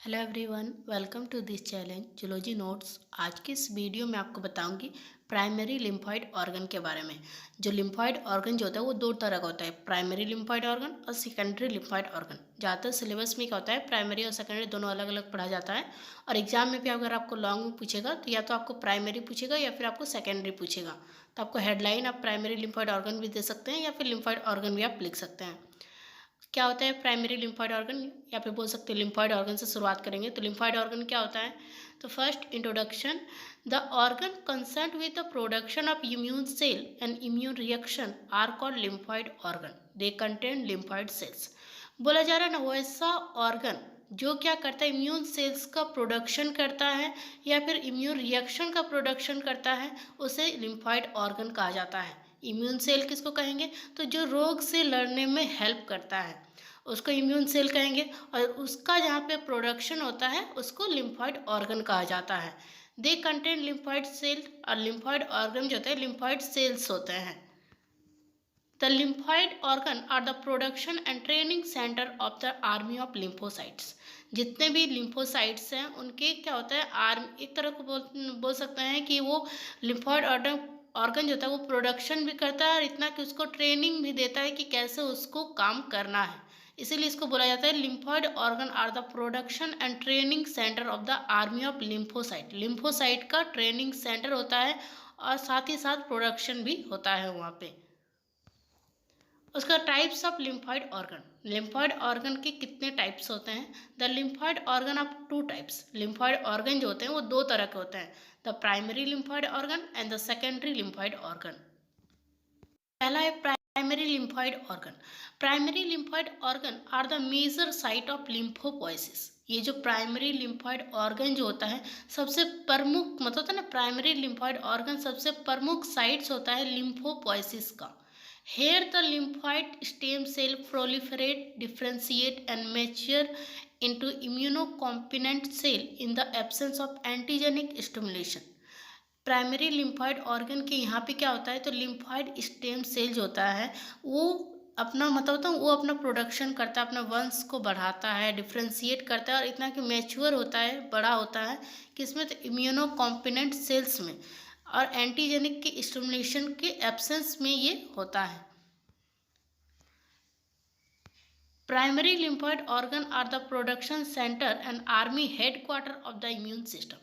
Hello everyone, welcome to this challenge zoology notes. आज की इस वीडियो में आपको बताऊंगी प्राइमरी लिम्फॉइड ऑर्गन के बारे में। जो लिम्फॉइड ऑर्गन जो होता है वो दो तरह का होता है, प्राइमरी लिम्फॉइड ऑर्गन और सेकेंडरी लिम्फॉइड ऑर्गन। ज़्यादातर सिलेबस में क्या होता है, प्राइमरी और सेकेंडरी दोनों अलग अलग पढ़ा जाता है। और एग्जाम में भी अगर आपको लॉन्ग में पूछेगा तो या तो आपको प्राइमरी पूछेगा या फिर आपको सेकेंडरी पूछेगा। तो आपको हेडलाइन आप प्राइमरी लिम्फॉइड ऑर्गन भी दे सकते हैं या फिर लिम्फॉइड ऑर्गन भी आप लिख सकते हैं। क्या होता है प्राइमरी लिम्फॉइड ऑर्गन, या फिर बोल सकते हैं लिम्फॉइड ऑर्गन से शुरुआत करेंगे। तो लिम्फॉइड ऑर्गन क्या होता है, तो first introduction, the organ concern with the production of immune cell and immune reaction are called lymphoid organ, they contain lymphoid cells. बोला जा रहा है ना, वो ऐसा ऑर्गन जो क्या करता है, इम्यून सेल्स का प्रोडक्शन करता है या फिर इम्यून रिएक्शन का प्रोडक्शन करता है, उसे लिम्फॉइड ऑर्गन कहा जाता है। इम्यून सेल किसको कहेंगे, तो जो रोग से लड़ने में हेल्प करता है उसको इम्यून सेल कहेंगे, और उसका जहाँ पे प्रोडक्शन होता है उसको लिम्फॉइड ऑर्गन कहा जाता है। दे कंटेन लिम्फॉइड सेल, और लिम्फॉइड ऑर्गन जो होते हैं लिम्फॉइड सेल्स होते हैं। The lymphoid organ are the production and training centre of the army of lymphocytes. जितने भी लिम्फोसाइट्स हैं उनके क्या होता है, आर्म एक तरह को बोल सकते हैं कि वो लिम्फॉइड ऑर्गन जो होता है वो प्रोडक्शन भी करता है और इतना कि उसको ट्रेनिंग भी देता है कि कैसे उसको काम करना है। इसीलिए इसको बोला जाता है lymphoid organ are the production and training centre of the army of lymphocyte. Lymphocyte का ट्रेनिंग सेंटर होता है और साथ ही साथ प्रोडक्शन भी होता है वहाँ पे। उसका types of lymphoid organ, lymphoid organ के कितने टाइप्स होते हैं। The lymphoid organ of two types, lymphoid organ जो होते हैं वो दो तरह के होते हैं, the primary lymphoid organ and the secondary lymphoid organ. पहला है primary lymphoid organ. Primary lymphoid organ are the major site of lymphopoiesis. ये जो प्राइमरी लिम्फॉइड ऑर्गन जो होता है सबसे प्रमुख मतलब होता है ना, प्राइमरी लिम्फॉइड ऑर्गन सबसे प्रमुख साइट्स होता है लिम्फोपोइसिस का। Here the lymphoid stem cell proliferate, differentiate and mature into immunocompetent cell in the absence of antigenic stimulation। Primary lymphoid organ के यहाँ पे क्या होता है, तो लिम्फॉइड स्टेम सेल जो होता है वो अपना मतलब होता है वो अपना प्रोडक्शन करता है, अपना वंश को बढ़ाता है, डिफ्रेंशिएट करता है और इतना कि मैच्योर होता है, बड़ा होता है किसमें, तो इम्यूनो कॉम्पिनेंट सेल्स में, और एंटीजेनिक के स्टिमुलेशन के एब्सेंस में ये होता है। Primary lymphoid organ are the production centre and army headquarter of the immune system.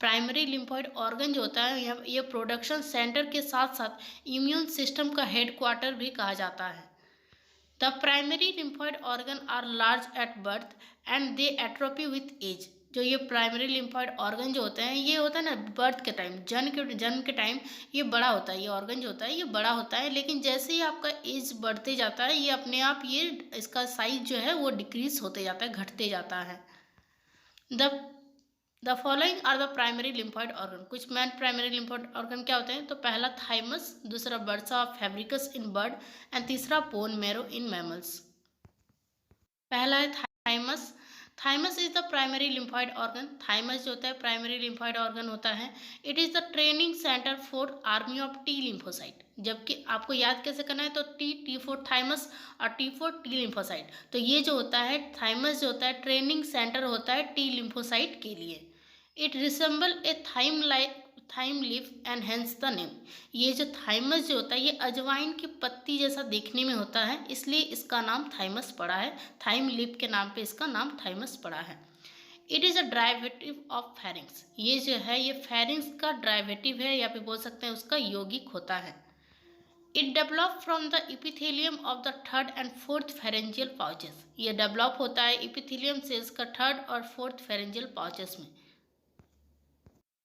Primary lymphoid organ जो होता है ये प्रोडक्शन सेंटर के साथ साथ इम्यून सिस्टम का हेडक्वार्टर भी कहा जाता है। The primary lymphoid organ are large at birth and they atrophy with age. जो ये प्राइमरी लिम्फॉइड ऑर्गन जो होते हैं ये होता है ना, बर्थ के टाइम, जन्म के टाइम ये बड़ा होता है, ये ऑर्गन जो होता है ये बड़ा होता है, लेकिन जैसे ही आपका एज बढ़ते जाता है ये अपने आप ये इसका साइज जो है वो डिक्रीज होते जाता है, घटते जाता है। The following are the primary lymphoid organ. कुछ मेन प्राइमरी लिम्फॉइड ऑर्गन क्या होते हैं, तो पहला थाइमस, दूसरा bursa Fabricius in bird and तीसरा बोन मैरो इन मैमल्स। पहला है thymus. Thymus is the primary lymphoid organ. Thymus जो होता है प्राइमरी लिम्फॉइड ऑर्गन होता है। It is the training centre for army of T lymphocyte. जबकि आपको याद कैसे करना है, तो टी फॉर थाइमस और टी फॉर टी लिम्फोसाइट। तो ये जो होता है थाइमस जो होता है ट्रेनिंग सेंटर होता है टी लिम्फोसाइट के लिए। It resemble a thyme leaf and hence the name. ये जो थाइमस जो होता है ये अजवाइन की पत्ती जैसा देखने में होता है, इसलिए इसका नाम थाइमस पड़ा है। थाइम लीफ के नाम पे इसका नाम थाइमस पड़ा है। It is a derivative of pharynx. ये जो है ये फेरिंग्स का डेरिवेटिव है, या फिर बोल सकते हैं उसका यौगिक होता है। It develop from the epithelium of the third and fourth pharyngeal pouches. ये डेवलप होता है इपिथेलियम सेल्स का थर्ड और फोर्थ फेरेंजियल पाउचेस में।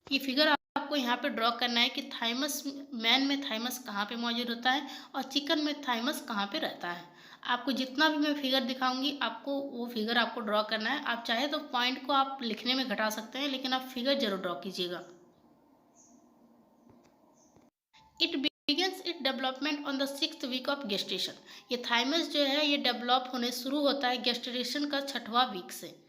ये फिगर आपको यहाँ पे ड्रॉ करना है कि थाइमस, मैन में थाइमस कहाँ पे मौजूद होता है और चिकन में थाइमस कहाँ पे रहता है। आपको जितना भी मैं फिगर दिखाऊंगी आपको वो फिगर आपको ड्रॉ करना है। आप चाहे तो पॉइंट को आप लिखने में घटा सकते हैं, लेकिन आप फिगर जरूर ड्रॉ कीजिएगा। It begins it development on the 6th week of gestation. ये थाइमस जो है ये डेवलप होने शुरू होता है गेस्टेशन का 6वां वीक से।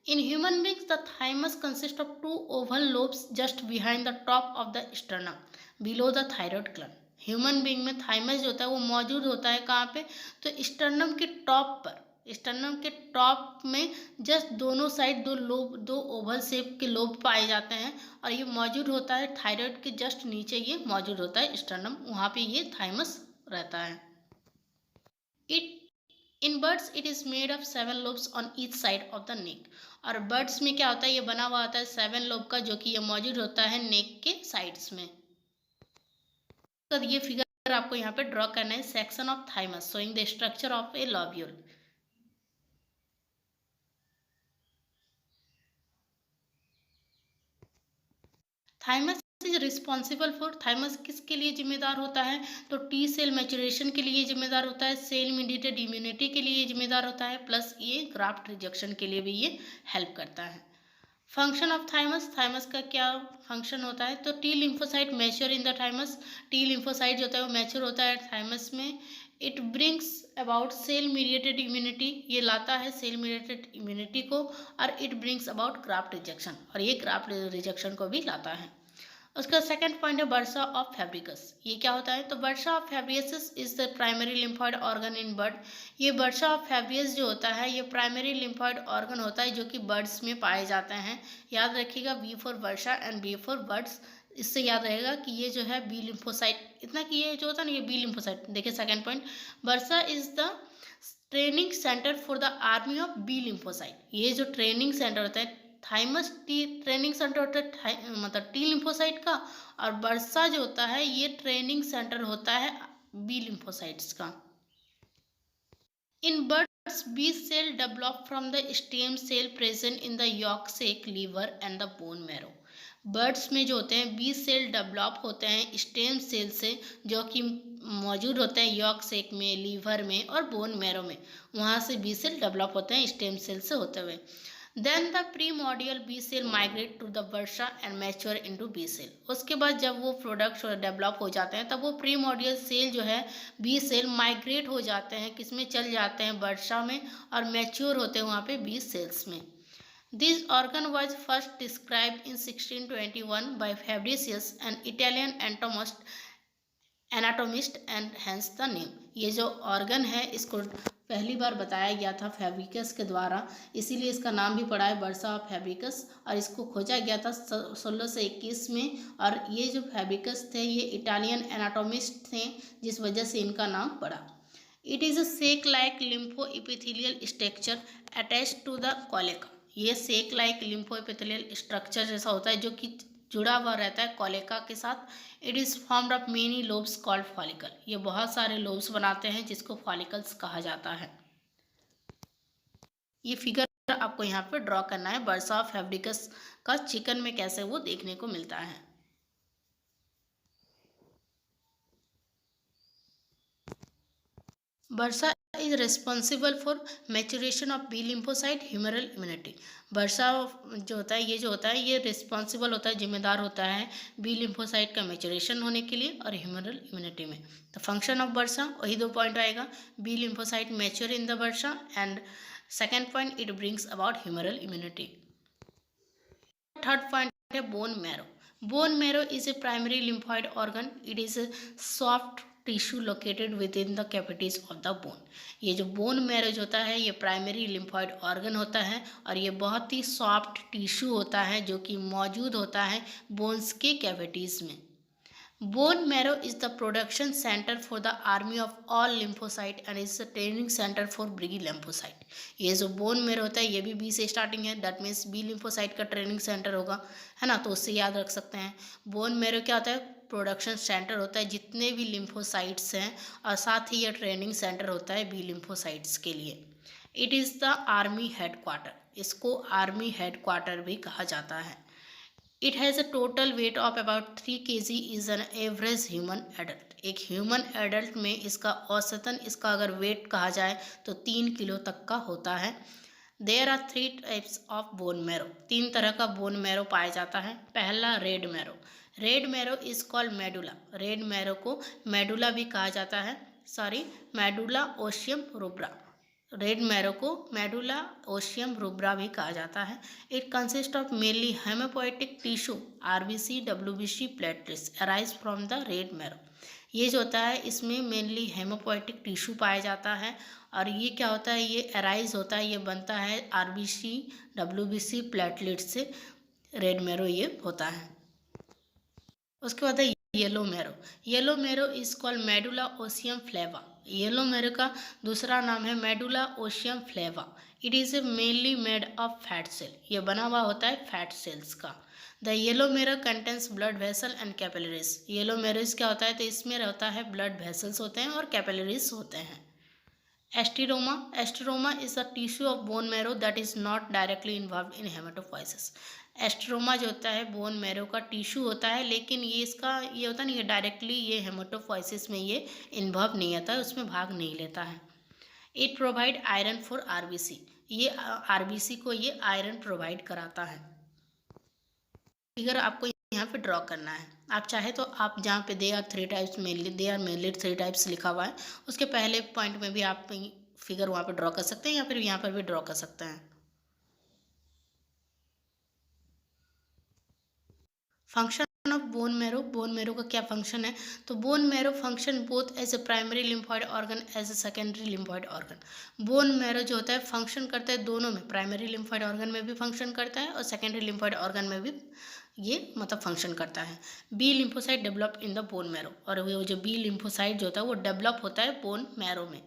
In human beings, the thymus consists of two oval lobes just behind the top of the sternum, below the thyroid gland. Human being में थाइमस जो होता है वो मौजूद होता है कहाँ पे, तो स्टर्नम के टॉप पर, स्टर्नम के टॉप में जस्ट दोनों साइड दो ओवल शेप के लोब पाए जाते हैं और ये मौजूद होता है थायराइड के जस्ट नीचे, ये मौजूद होता है स्टर्नम, वहाँ पे ये थाइमस रहता है। In birds it is made of 7 lobes on each side of the neck. और बर्ड्स में क्या होता है, ये बना हुआ होता है 7 लोब का, जो कि ये मौजूद होता है नेक के साइड्स में। तो ये फिगर आपको यहाँ पे ड्रॉ करना है, section of thymus showing the structure of A lobule. Thymus is responsible for, thymus किसके लिए जिम्मेदार होता है, तो टी सेल मैचुरेशन के लिए जिम्मेदार होता है, सेल मीडिएटेड इम्यूनिटी के लिए जिम्मेदार होता है, प्लस ये ग्राफ्ट रिजेक्शन के लिए भी ये हेल्प करता है। फंक्शन ऑफ थाइमस, थाइमस का क्या फंक्शन होता है, तो T lymphocyte mature in the thymus, T lymphocyte जो होता है वो मैच्योर होता है थाइमस में। It brings about cell mediated immunity, ये लाता है सेल मीडिएटेड इम्यूनिटी को, और it brings about graft rejection, और ये ग्राफ्ट रिजेक्शन को भी लाता है। उसका सेकंड पॉइंट है बर्सा ऑफ फैब्रिकस। ये क्या होता है, तो bursa of Fabricius is the primary lymphoid organ in bird. ये बर्सा ऑफ फैब्रियस जो होता है ये प्राइमरी लिम्फॉइड ऑर्गन होता है जो कि बर्ड्स में पाए जाते हैं। याद रखिएगा B for bursa and B for birds, इससे याद रहेगा कि ये जो है बी लिम्फोसाइट, इतना कि ये जो होता है ना ये बी लिम्फोसाइट। देखिए second point, bursa is the training centre for the army of B lymphocyte. ये जो ट्रेनिंग सेंटर होता है, थाइमस टी ट्रेनिंग सेंटर होता है मतलब टी लिम्फोसाइट का, और बर्सा जो होता है ये ट्रेनिंग सेंटर होता है बी लिम्फोसाइट्स का। In birds B cell develop from the stem cell present in the yolk sac, liver and the bone marrow. Birds में जो होते हैं बी सेल डेवलप होते हैं स्टेम सेल से, जो कि मौजूद होते हैं यॉर्क सेक में, लीवर में और बोन मैरो में, वहाँ से बी सेल डेवलप होते हैं स्टेम सेल से होते हुए। Then the primordial B cell migrate to the bursa and mature into B cell। उसके बाद जब वो प्रोडक्ट्स डेवलप हो जाते हैं तब वो प्रीमोडियल सेल जो है बी सेल माइग्रेट हो जाते हैं, किसमें चल जाते हैं, बर्सा में, और मैच्योर होते हैं वहाँ पे बी सेल्स में। This organ was first described in 1621 by Fabricius, an Italian anatomist and hence the name. ये जो ऑर्गन है इसको पहली बार बताया गया था फैब्रिकस के द्वारा, इसीलिए इसका नाम भी पड़ा है बर्सा ऑफ फैब्रिकस, और इसको खोजा गया था 1621 में। और ये जो फैब्रिकस थे ये इटालियन एनाटोमिस्ट थे, जिस वजह से इनका नाम पड़ा। It is a sac like lympho epithelial structure attach to the cloaca. ये sac like lympho epithelial structure जैसा होता है जो कि जुड़ा हुआ रहता है कॉलेका के साथ। It is formed of many lobes called follicle. ये बहुत सारे लोब्स बनाते हैं जिसको फॉलिकल्स कहा जाता है। ये फिगर आपको यहाँ पे ड्रॉ करना है, बर्सा ऑफ फैब्रिकस का चिकन में कैसे वो देखने को मिलता है। Bursa is responsible for maturation of B lymphocyte humoral immunity. Bursa जो होता है ये जो होता है ये रिस्पॉन्सिबल होता है, जिम्मेदार होता है बी लिम्फोसाइट का मैचुरेशन होने के लिए और ह्यूमरल इम्यूनिटी में। तो फंक्शन ऑफ बर्सा वही 2 पॉइंट आएगा, B lymphocyte mature in the bursa, and second point it brings about humoral immunity. Third point है bone marrow. Bone marrow is a primary lymphoid organ. It is a soft tissue located within the cavities of the bone. ये जो bone marrow होता है ये primary lymphoid organ होता है और ये बहुत ही सॉफ्ट टिश्यू होता है जो कि मौजूद होता है बोन्स के कैविटीज़ में। Bone marrow is the production center for the army of all lymphocyte and is a training center for B lymphocyte। ये जो बोन मैरो होता है ये भी बी से स्टार्टिंग है, दैट मीन्स बी लिम्फोसाइट का ट्रेनिंग सेंटर होगा, है ना, तो उससे याद रख सकते हैं। बोन मैरो क्या होता है, प्रोडक्शन सेंटर होता है जितने भी लिम्फोसाइट्स हैं, और साथ ही ये ट्रेनिंग सेंटर होता है बी लिम्फोसाइट्स के लिए। It is the army headquarter, इसको आर्मी हेडक्वार्टर भी कहा जाता है। It has a total weight of about 3 kg is an average human adult. एक ह्यूमन एडल्ट में इसका औसतन इसका अगर वेट कहा जाए तो 3 किलो तक का होता है। There are 3 types of bone marrow. 3 तरह का बोन मैरो पाया जाता है। पहला red marrow. Red marrow is called medulla. Red marrow को मेडुला भी कहा जाता है, medulla ossium rubra. Red marrow को मेडुला ओशियम रूब्रा भी कहा जाता है। It consist of mainly haemopoietic tissue, RBC, WBC, platelets arise from the red marrow. ये जो होता है इसमें मेनली हेमोपोएटिक टिश्यू पाया जाता है और ये क्या होता है, ये अराइज होता है, ये बनता है आरबीसी डब्ल्यूबीसी प्लेटलेट से रेड मैरो ये होता है। उसके बाद है yellow marrow. Yellow marrow is called medulla ossium flava. Yellow marrow का दूसरा नाम है medulla ossium flava. It is mainly made of fat cell. ये बना हुआ होता है फैट सेल्स का। The yellow marrow contains blood vessel and capillaries. Yellow marrows क्या होता है, तो इसमें रहता है ब्लड वेसल्स होते हैं और कैपिलरीज होते हैं। Stroma. Stroma is a tissue of bone marrow that is not directly involve in haematopoiesis. Stroma जो होता है बोन मैरो का टिश्यू होता है, लेकिन ये इसका ये होता नहीं है डायरेक्टली ये हेमेटोफाइसिस में ये इन्वॉल्व नहीं आता है, उसमें भाग नहीं लेता है। It provide iron for RBC. ये आरबीसी को ये आयरन प्रोवाइड कराता है। फिगर आपको यहाँ पे ड्रॉ करना है। आप चाहे तो आप जहाँ पे they are three types mainly, they are mainly three types लिखा हुआ है, उसके पहले पॉइंट में भी आप फिगर वहाँ पे ड्रॉ कर सकते हैं या फिर यहाँ पर भी ड्रॉ कर सकते हैं। Function of bone marrow. Bone marrow का क्या फंक्शन है, तो bone marrow function both as a primary lymphoid organ as a secondary lymphoid organ. Bone marrow जो होता है फंक्शन करता है दोनों में, प्राइमरी लिम्फॉइड ऑर्गन में भी फंक्शन करता है और सेकेंडरी लिम्फॉइड ऑर्गन में भी ये मतलब फंक्शन करता है। B lymphocyte develop in the bone marrow. और वो जो बी लिम्फोसाइट जो होता है वो डेवलप होता है बोन मैरो में।